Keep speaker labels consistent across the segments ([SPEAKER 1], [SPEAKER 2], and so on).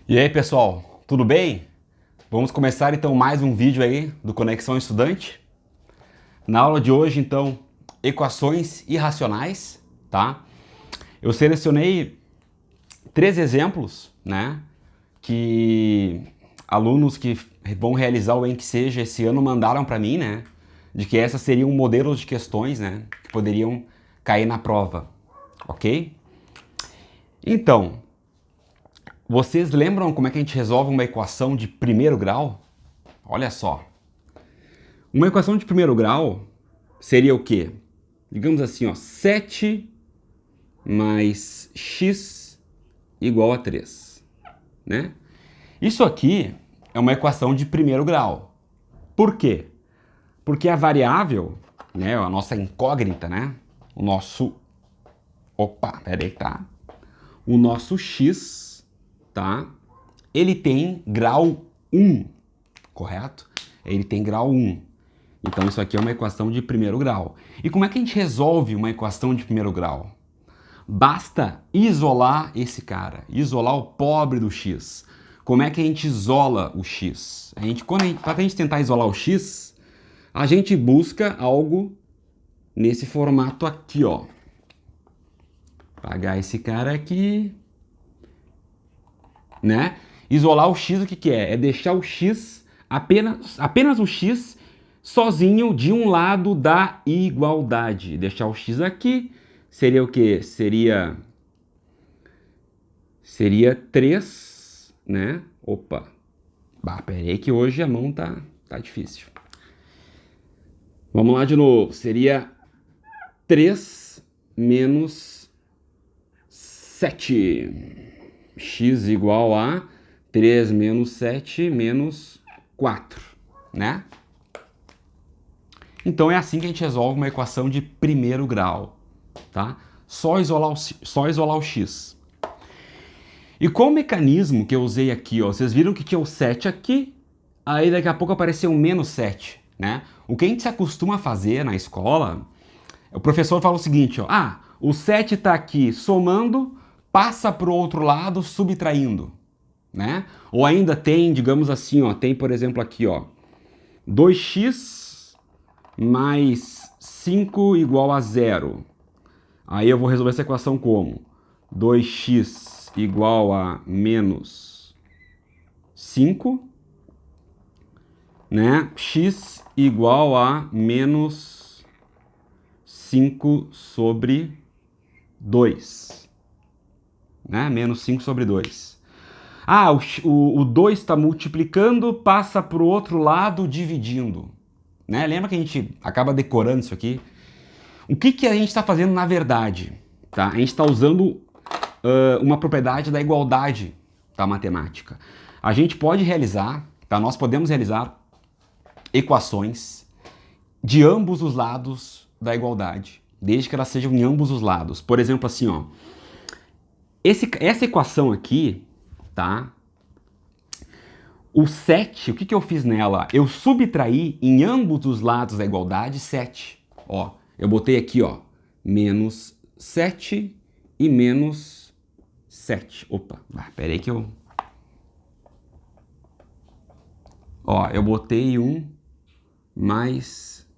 [SPEAKER 1] E aí, pessoal, tudo bem? Vamos começar então mais um vídeo aí do Conexão Estudante. Na aula de hoje, então, equações irracionais, tá? Eu selecionei 3 exemplos, né, que alunos que vão realizar o ENC-Seja esse ano mandaram para mim, né, de que essas seriam modelos de questões, né, que poderiam cair na prova, ok? Então, vocês lembram como é que a gente resolve uma equação de primeiro grau? Olha só. Uma equação de primeiro grau seria o quê? Digamos assim, ó, 7 mais x igual a 3, né? Isso aqui é uma equação de primeiro grau. Por quê? Porque a variável, né, a nossa incógnita, né, o nosso... Opa, peraí, tá? O nosso x, tá? Ele tem grau 1, correto? Ele tem grau 1. Então isso aqui é uma equação de primeiro grau. E como é que a gente resolve uma equação de primeiro grau? Basta isolar esse cara, isolar o pobre do x. Como é que a gente isola o x? Para a gente tentar isolar o x, a gente busca algo nesse formato aqui, ó. Apagar esse cara aqui, né? Isolar o x, o que que é? É deixar o x, apenas o x, sozinho de um lado da igualdade. Deixar o x aqui, seria o quê? Seria 3, né? Opa, peraí que hoje a mão tá difícil. Vamos lá de novo, seria 3 menos 7. X igual a 3 menos 7 menos 4, né? Então é assim que a gente resolve uma equação de primeiro grau, tá? Só isolar o x. E qual o mecanismo que eu usei aqui, ó? Vocês viram que tinha o 7 aqui, aí daqui a pouco apareceu um menos 7, né? O que a gente se acostuma a fazer na escola, o professor fala o seguinte, ó, o 7 está aqui somando, passa para o outro lado subtraindo, né? Ou ainda tem, digamos assim, ó, tem por exemplo aqui, ó, 2x mais 5 igual a 0. Aí eu vou resolver essa equação como? 2x igual a menos 5, né? X igual a menos 5 sobre 2, né? Menos 5 sobre 2. O 2 está multiplicando, passa para o outro lado dividindo, né? Lembra que a gente acaba decorando isso aqui? O que a gente está fazendo na verdade? Tá? A gente está usando uma propriedade da igualdade da matemática. A gente pode realizar, tá? Nós podemos realizar equações de ambos os lados da igualdade, desde que elas sejam em ambos os lados. Por exemplo, assim, ó, essa equação aqui, tá? O 7, o que eu fiz nela? Eu subtraí em ambos os lados da igualdade 7. Ó, eu botei aqui, ó, menos 7 e menos 7. Opa, peraí que eu... Ó, eu botei um mais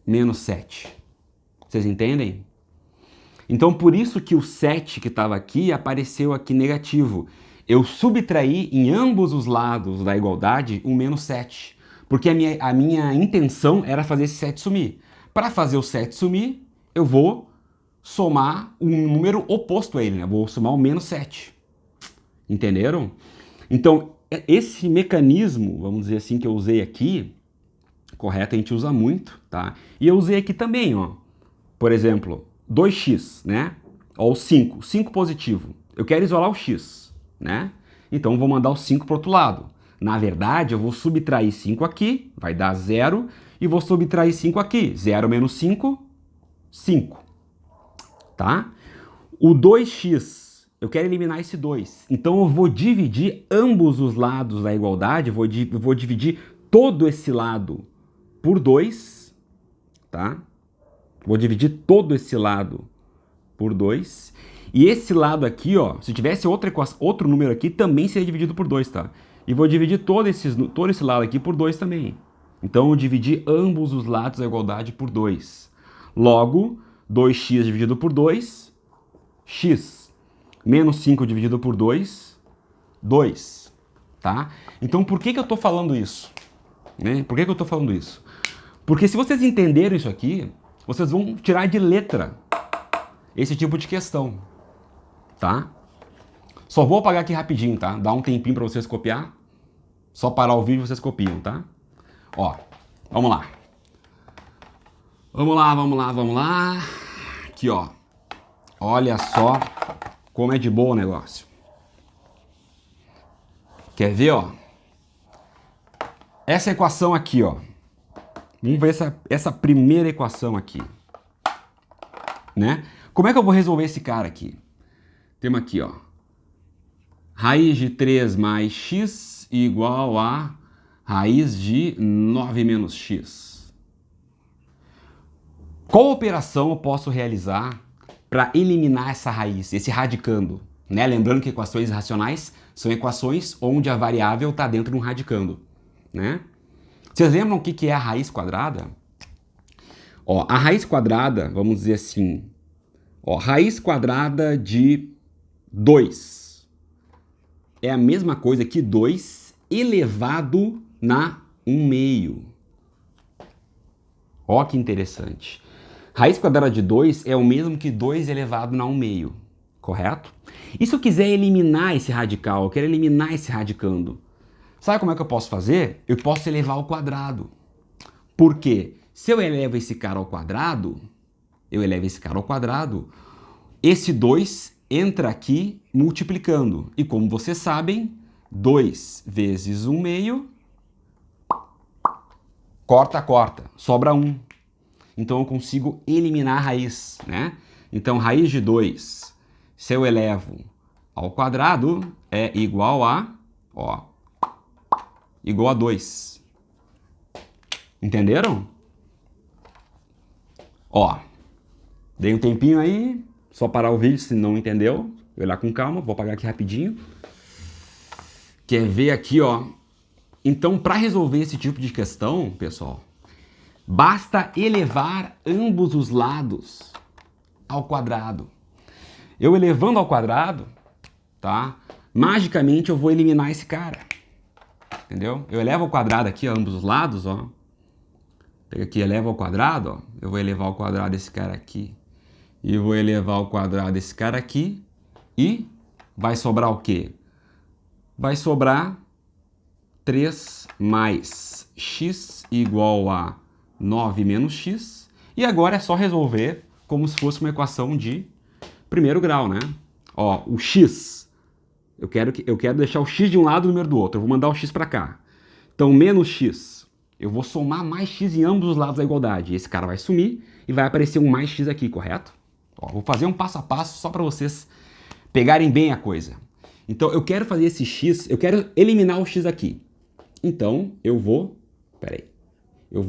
[SPEAKER 1] menos 7. Vocês entendem? Então, por isso que o 7 que estava aqui apareceu aqui negativo. Eu subtraí em ambos os lados da igualdade o menos 7. Porque a minha intenção era fazer esse 7 sumir. Para fazer o 7 sumir, eu vou somar um número oposto a ele, né? Vou somar o menos 7. Entenderam? Então, esse mecanismo, vamos dizer assim, que eu usei aqui, correto, a gente usa muito, tá? E eu usei aqui também, ó. Por exemplo, 2x, né? Ó, o 5, 5 positivo. Eu quero isolar o x, né? Então vou mandar o 5 para o outro lado. Na verdade, eu vou subtrair 5 aqui, vai dar 0, e vou subtrair 5 aqui. 0 menos 5, 5. Tá? O 2x, eu quero eliminar esse 2. Então eu vou dividir ambos os lados da igualdade, vou dividir todo esse lado por 2, tá? Vou dividir todo esse lado por 2. E esse lado aqui, ó, se tivesse outro número aqui, também seria dividido por 2, tá? E vou dividir todo esse lado aqui por 2 também. Então, eu dividi ambos os lados da igualdade por 2. Logo, 2x dividido por 2, x. Menos 5 dividido por 2, 2. Tá? Então, por que eu estou falando isso? Né? Por que eu estou falando isso? Porque se vocês entenderam isso aqui, vocês vão tirar de letra esse tipo de questão. Tá? Só vou apagar aqui rapidinho, tá? Dá um tempinho para vocês copiar. Só parar o vídeo e vocês copiam, tá? Ó, vamos lá. Vamos lá, vamos lá, vamos lá. Aqui, ó. Olha só como é de boa o negócio. Quer ver, ó? Essa equação aqui, ó. Vamos ver essa primeira equação aqui. Né? Como é que eu vou resolver esse cara aqui? Temos aqui, ó. Raiz de 3 mais x igual a raiz de 9 menos x. Qual operação eu posso realizar para eliminar essa raiz, esse radicando? Né? Lembrando que equações racionais são equações onde a variável está dentro de um radicando. Né? Vocês lembram o que é a raiz quadrada? Ó, a raiz quadrada, vamos dizer assim, ó, raiz quadrada de 2 é a mesma coisa que 2 elevado na 1/2. Ó que interessante. Raiz quadrada de 2 é o mesmo que 2 elevado na 1/2, correto? E se eu quiser eliminar esse radical, eu quero eliminar esse radicando, sabe como é que eu posso fazer? Eu posso elevar ao quadrado. Por quê? Se eu elevo esse cara ao quadrado, esse 2 entra aqui multiplicando. E como vocês sabem, 2 vezes 1/2, corta, sobra 1. Então eu consigo eliminar a raiz, né? Então raiz de 2, se eu elevo ao quadrado, é igual a, ó, igual a 2. Entenderam? Ó, dei um tempinho aí, só parar o vídeo se não entendeu, olhar com calma, vou apagar aqui rapidinho. Quer ver aqui, ó? Então, para resolver esse tipo de questão, pessoal, basta elevar ambos os lados ao quadrado. Eu elevando ao quadrado, tá? Magicamente eu vou eliminar esse cara. Entendeu? Eu elevo ao quadrado aqui, ó, ambos os lados, ó. Pega aqui, eleva ao quadrado, ó. Eu vou elevar ao quadrado esse cara aqui. E vou elevar ao quadrado esse cara aqui. E vai sobrar o quê? Vai sobrar 3 mais x igual a 9 menos x. E agora é só resolver como se fosse uma equação de primeiro grau, né? Ó, o x, eu quero deixar o x de um lado e o número do outro. Eu vou mandar o x para cá. Então, menos x, eu vou somar mais x em ambos os lados da igualdade. Esse cara vai sumir e vai aparecer um mais x aqui, correto? Ó, vou fazer um passo a passo só para vocês pegarem bem a coisa. Então, eu quero fazer esse x, eu quero eliminar o x aqui. Então, eu vou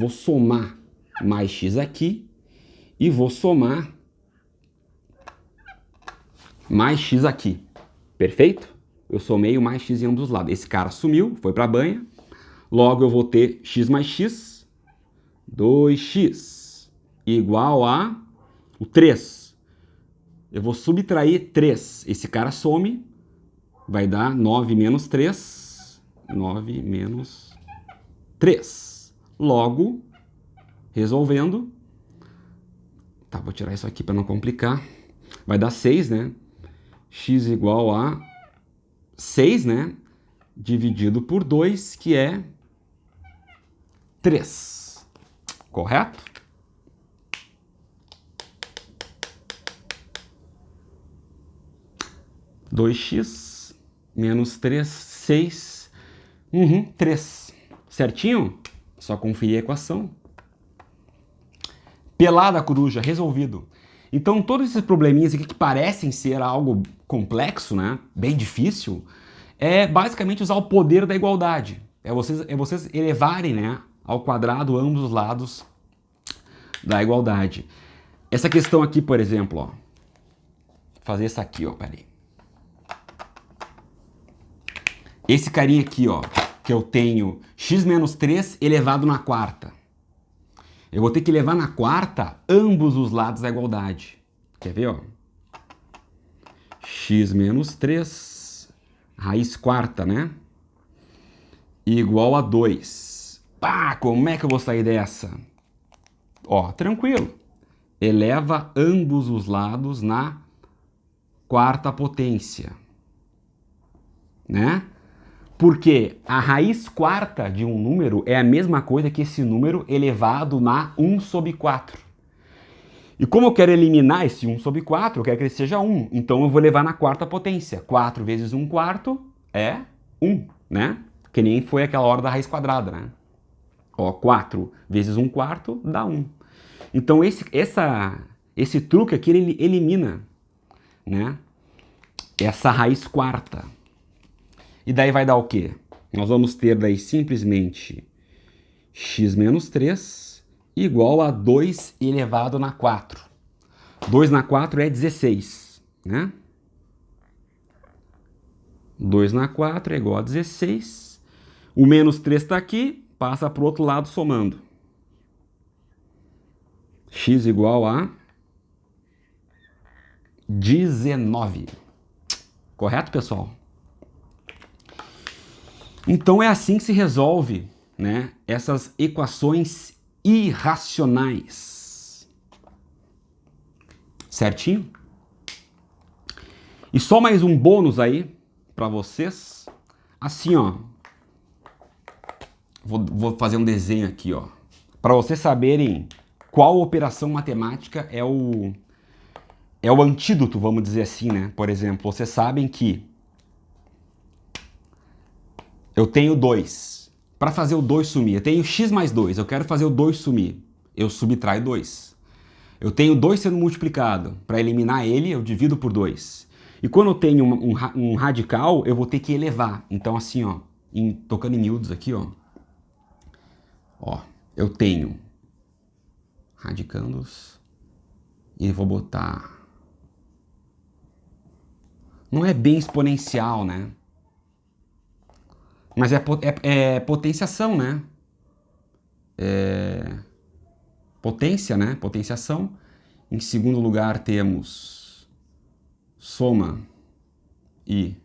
[SPEAKER 1] somar mais x aqui e vou somar mais x aqui. Perfeito? Eu somei o mais x em ambos os lados. Esse cara sumiu, foi para a banha. Logo, eu vou ter x mais x, 2x, igual a o 3. Eu vou subtrair 3. Esse cara some, vai dar 9 menos 3. 9 menos 3. Logo, resolvendo, tá, vou tirar isso aqui para não complicar. Vai dar 6, né? X igual a 6, né? Dividido por 2, que é 3. Correto? Dois x menos 3, 6. 3. Certinho? Só conferir a equação. Pelada coruja, resolvido. Então, todos esses probleminhas aqui que parecem ser algo complexo, né? Bem difícil, é basicamente usar o poder da igualdade. É vocês elevarem, né, ao quadrado ambos os lados da igualdade. Essa questão aqui, por exemplo, ó. fazer isso aqui, ó, peraí. Esse carinha aqui, ó, que eu tenho x menos 3 elevado na quarta. Eu vou ter que levar na quarta ambos os lados da igualdade. Quer ver, ó? X menos 3, raiz quarta, né? Igual a 2. Pá, como é que eu vou sair dessa? Ó, tranquilo. Eleva ambos os lados na quarta potência, né? Porque a raiz quarta de um número é a mesma coisa que esse número elevado na 1 sobre 4. E como eu quero eliminar esse 1 sobre 4, eu quero que ele seja 1. Então eu vou levar na quarta potência. 4 vezes 1 quarto é 1, né? Que nem foi aquela hora da raiz quadrada, né? Ó, 4 vezes 1 quarto dá 1. Então esse truque aqui, ele elimina, né, essa raiz quarta. E daí vai dar o quê? Nós vamos ter daí simplesmente x menos 3 igual a 2 elevado na 4. 2 na 4 é 16, né? 2 na 4 é igual a 16. O menos 3 está aqui, passa para o outro lado somando. X igual a 19. Correto, pessoal? Então é assim que se resolve, né, essas equações irracionais. Certinho? E só mais um bônus aí para vocês. Assim, ó. Vou fazer um desenho aqui, ó, para vocês saberem qual operação matemática é o antídoto, vamos dizer assim, né? Por exemplo, vocês sabem que eu tenho 2. Para fazer o 2 sumir, eu tenho x mais 2, eu quero fazer o 2 sumir. Eu subtraio 2. Eu tenho 2 sendo multiplicado. Para eliminar ele, eu divido por 2. E quando eu tenho um radical, eu vou ter que elevar. Então assim, ó, tocando em miúdos aqui, ó. Ó, eu tenho radicandos e vou botar... Não é bem exponencial, né? Mas é potenciação, né? Potência, né? Potenciação. Em segundo lugar temos soma e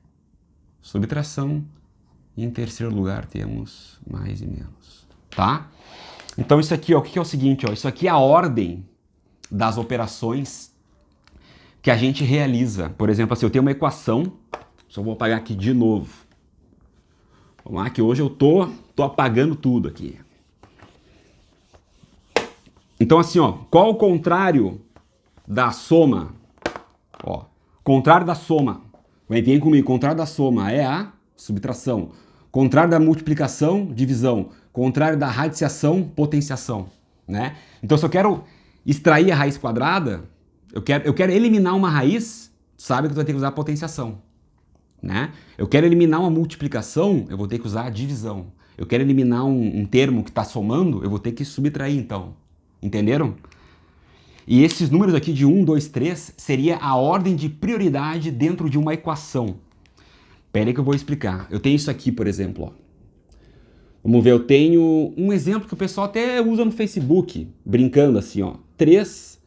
[SPEAKER 1] subtração. E em terceiro lugar temos mais e menos, tá? Então isso aqui, ó, o que é o seguinte, ó? Isso aqui é a ordem das operações que a gente realiza. Por exemplo, assim, eu tenho uma equação, só vou apagar aqui de novo. Vamos lá, que hoje eu tô apagando tudo aqui. Então assim, ó, qual o contrário da soma? Ó, contrário da soma. Vem comigo, contrário da soma é a subtração. Contrário da multiplicação, divisão. Contrário da radiciação, potenciação, né? Então se eu quero extrair a raiz quadrada, eu quero eliminar uma raiz, sabe que tu vai ter que usar a potenciação, né? Eu quero eliminar uma multiplicação, eu vou ter que usar a divisão. Eu quero eliminar um termo que está somando, eu vou ter que subtrair, então. Entenderam? E esses números aqui de 1, 2, 3 seria a ordem de prioridade dentro de uma equação. Pera aí que eu vou explicar. Eu tenho isso aqui, por exemplo, ó. Vamos ver, eu tenho um exemplo que o pessoal até usa no Facebook, brincando assim, ó. 3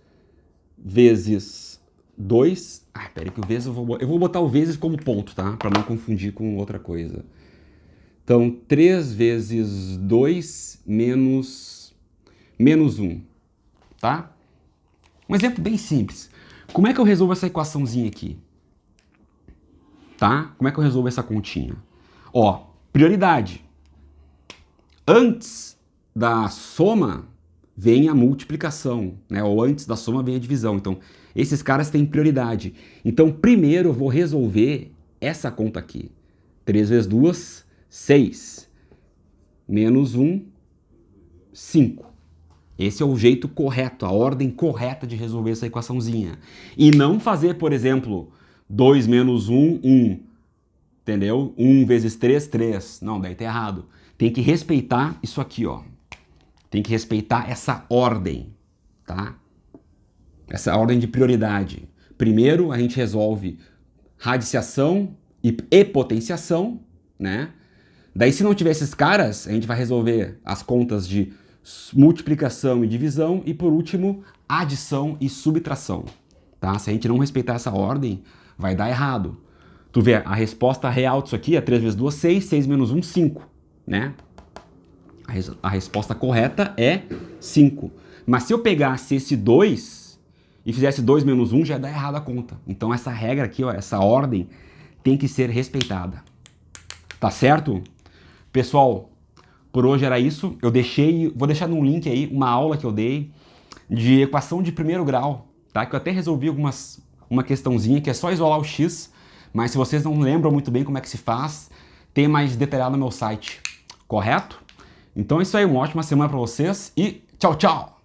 [SPEAKER 1] vezes 2... Ah, pera aí que o vezes eu vou botar o vezes como ponto, tá? Para não confundir com outra coisa. Então, 3 vezes 2 menos 1, tá? Um exemplo bem simples. Como é que eu resolvo essa equaçãozinha aqui? Tá? Como é que eu resolvo essa continha? Ó, prioridade. Antes da soma vem a multiplicação, né? Ou antes da soma vem a divisão. Então, esses caras têm prioridade. Então, primeiro eu vou resolver essa conta aqui. 3 vezes 2, 6. Menos 1, 5. Esse é o jeito correto, a ordem correta de resolver essa equaçãozinha. E não fazer, por exemplo, 2 menos 1, 1. Entendeu? 1 vezes 3, 3. Não, daí tá errado. Tem que respeitar isso aqui, ó. Tem que respeitar essa ordem, tá? Essa ordem de prioridade. Primeiro a gente resolve radiciação e potenciação, né? Daí se não tiver esses caras, a gente vai resolver as contas de multiplicação e divisão e por último, adição e subtração, tá? Se a gente não respeitar essa ordem, vai dar errado. Tu vê, a resposta real disso aqui é 3 vezes 2, 6, 6 menos 1, 5, né? A resposta correta é 5. Mas se eu pegasse esse 2 e fizesse 2 menos 1, já dá errado a conta. Então essa regra aqui, ó, essa ordem tem que ser respeitada. Tá certo? Pessoal, por hoje era isso. Vou deixar no link aí uma aula que eu dei de equação de primeiro grau, tá? Que eu até resolvi uma questãozinha que é só isolar o x, mas se vocês não lembram muito bem como é que se faz, tem mais detalhado no meu site, correto? Então é isso aí, uma ótima semana para vocês e tchau, tchau!